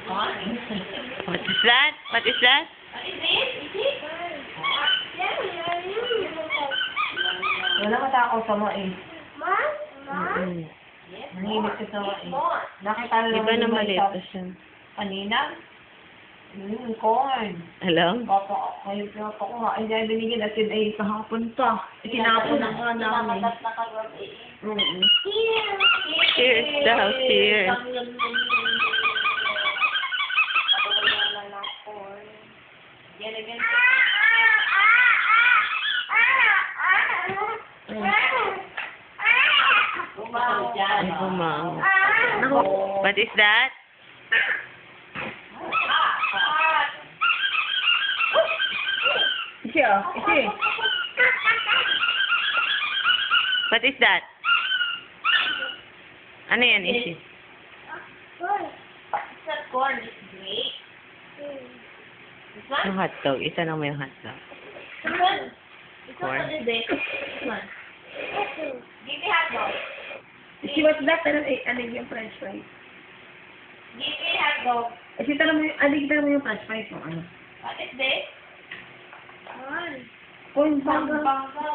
What is that? What is that? Wala matakaw sa mga eh. Mm-mm. Nanginig ka sa mga eh. Nakita lang Iba na yung maliit isa pa siya. kanina. Corn. Alam? Papa, kayo pinapa ko nga. Hindi ay binigyan at yun ay kahapon pa. Itinapon na nga namin. Cheers daw, cheers. Ay, kumang. What is that? Isi ah, isi. What is that? Ano yan, Isi? Corn is great. This one? Yung hotdog. Isa lang mo yung hotdog. This one? This one Corn. what is this? This one. Give me hot dog. Isi, what's that? Ano yung french fries? Give me hot dog. Isi, tanong mo yung french fries mo. Ano? What is this? Corn bangga. Bangka.